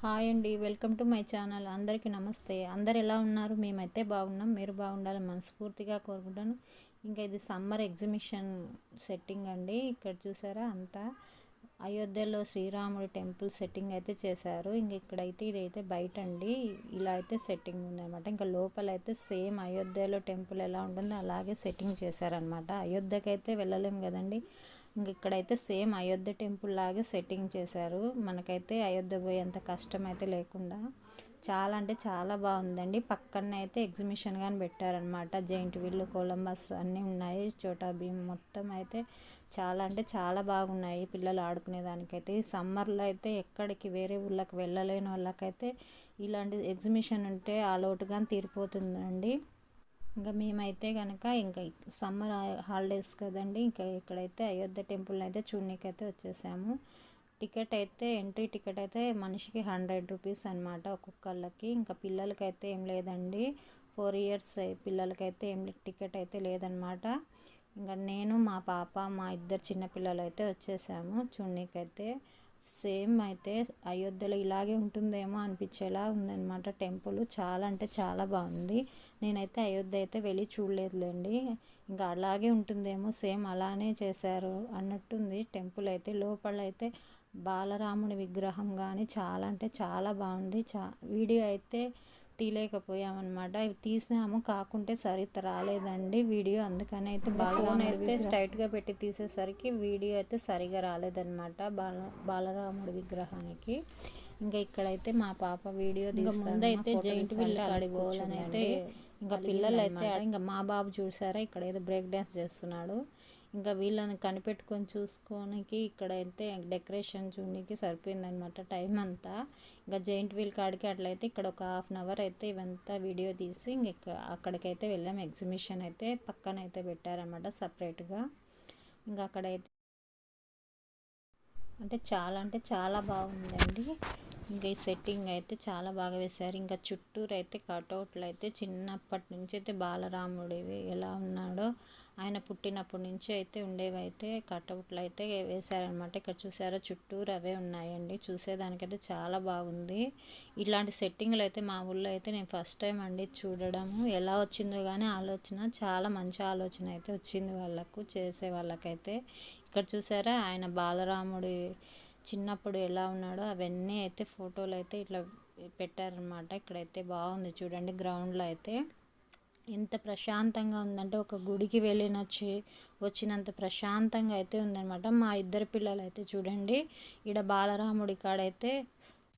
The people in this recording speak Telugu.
హాయ్ అండి, వెల్కమ్ టు మై ఛానల్. అందరికీ నమస్తే. అందరు ఎలా ఉన్నారు? మేమైతే బాగున్నాం. మీరు బాగుండాలని మనస్ఫూర్తిగా కోరుకుంటాను. ఇంకా ఇది సమ్మర్ ఎగ్జిబిషన్ సెట్టింగ్ అండి. ఇక్కడ చూసారా అంతా అయోధ్యలో శ్రీరాముడి టెంపుల్ సెట్టింగ్ అయితే చేశారు. ఇంక ఇక్కడైతే ఇదైతే బయట అండి, ఇలా అయితే సెట్టింగ్ ఉందన్నమాట. ఇంకా లోపల అయితే సేమ్ అయోధ్యలో టెంపుల్ ఎలా ఉంటుందో అలాగే సెట్టింగ్ చేశారనమాట. అయోధ్యకి అయితే వెళ్ళలేం కదండి. ఇంక ఇక్కడైతే సేమ్ అయోధ్య టెంపుల్ లాగే సెట్టింగ్ చేశారు. మనకైతే అయోధ్య పోయేంత కష్టం అయితే లేకుండా చాలా అంటే చాలా బాగుందండి. పక్కన అయితే ఎగ్జిబిషన్ కానీ పెట్టారనమాట. జైంట్ వీల్, కొలంబస్ అన్నీ ఉన్నాయి. చోటా భీమ్ మొత్తం అయితే చాలా అంటే చాలా బాగున్నాయి పిల్లలు ఆడుకునే దానికైతే. ఈ సమ్మర్లో అయితే ఎక్కడికి వేరే ఊళ్ళకి వెళ్ళలేని వాళ్ళకైతే ఇలాంటి ఎగ్జిబిషన్ ఉంటే ఆ లోటు కానీ తీరిపోతుందండి. ఇంకా మేమైతే కనుక ఇంకా సమ్మర్ హాలిడేస్ కదండి, ఇంకా ఇక్కడైతే అయోధ్య టెంపుల్ అయితే చూడనీకైతే వచ్చేసాము. టికెట్ అయితే ఎంట్రీ టికెట్ అయితే మనిషికి 100 రూపీస్ అనమాట ఒక్కొక్కళ్ళకి. ఇంకా పిల్లలకైతే ఏం లేదండి, 4 ఇయర్స్ పిల్లలకైతే ఏం టికెట్ అయితే లేదనమాట. ఇంకా నేను, మా పాప, మా ఇద్దరు చిన్నపిల్లలు అయితే వచ్చేసాము చూడనీకైతే. సేమ్ అయితే అయోధ్యలో ఇలాగే ఉంటుందేమో అనిపించేలా ఉందన్నమాట టెంపుల్. చాలా అంటే చాలా బాగుంది. నేనైతే అయోధ్య అయితే వెళ్ళి చూడలేదులేండి. ఇంకా అలాగే ఉంటుందేమో, సేమ్ అలానే చేశారు అన్నట్టుంది టెంపుల్ అయితే. లోపల అయితే బాలరాముడి విగ్రహం కానీ చాలా అంటే చాలా బాగుంది. వీడియో అయితే తీయలేకపోయామన్నమాట. ఇవి తీసినాము, కాకుంటే సరిగ్గా రాలేదండి వీడియో. అందుకని అయితే ఫోన్ అయితే స్ట్రైట్గా పెట్టి తీసేసరికి వీడియో అయితే సరిగా రాలేదన్నమాట బాలరాముడి విగ్రహానికి. ఇంకా ఇక్కడైతే మా పాప వీడియో ముందైతే జైంట్ వీల్ కాడికి పోవాలని అయితే ఇంకా పిల్లలు అయితే ఇంకా మా బాబు చూసారా ఇక్కడ ఏదో బ్రేక్ డ్యాన్స్ చేస్తున్నాడు. ఇంకా వీళ్ళని కనిపెట్టుకొని చూసుకోనికి ఇక్కడైతే డెకరేషన్ చూడడానికి సరిపోయిందనమాట టైం అంతా. ఇంకా జైంట్ వీల్ కాడికి అట్లయితే ఇక్కడ ఒక ½ అవర్ అయితే ఇవంతా వీడియో తీసి ఇంక అక్కడికైతే వెళ్ళాం. ఎగ్జిబిషన్ అయితే పక్కన అయితే పెట్టారనమాట సపరేట్గా. ఇంకా అక్కడైతే అంటే చాలా బాగుందండి. ఇంకా ఈ సెట్టింగ్ అయితే చాలా బాగా వేశారు. ఇంకా చుట్టూరు అయితే కటౌట్లు అయితే చిన్నప్పటి నుంచి అయితే బాలరాముడివి ఎలా ఉన్నాడో ఆయన పుట్టినప్పటి నుంచి అయితే ఉండేవైతే కటౌట్లు అయితే వేశారనమాట. ఇక్కడ చూసారా చుట్టూరు అవే ఉన్నాయండి. చూసేదానికైతే చాలా బాగుంది. ఇలాంటి సెట్టింగ్లు అయితే మా ఊళ్ళో అయితే నేను ఫస్ట్ టైం అండి చూడడము. ఎలా వచ్చిందో కానీ ఆలోచన చాలా మంచి ఆలోచన అయితే వచ్చింది వాళ్ళకు, చేసే వాళ్ళకైతే. ఇక్కడ చూసారా ఆయన బాలరాముడి చిన్నప్పుడు ఎలా ఉన్నాడో అవన్నీ అయితే ఫోటోలు అయితే ఇట్లా పెట్టారనమాట. ఇక్కడైతే బాగుంది చూడండి. గ్రౌండ్లో అయితే ఎంత ప్రశాంతంగా ఉందంటే ఒక గుడికి వచ్చినంత ప్రశాంతంగా అయితే ఉందన్నమాట. మా ఇద్దరు పిల్లలు అయితే చూడండి, ఈడ బాలరాముడి కాడైతే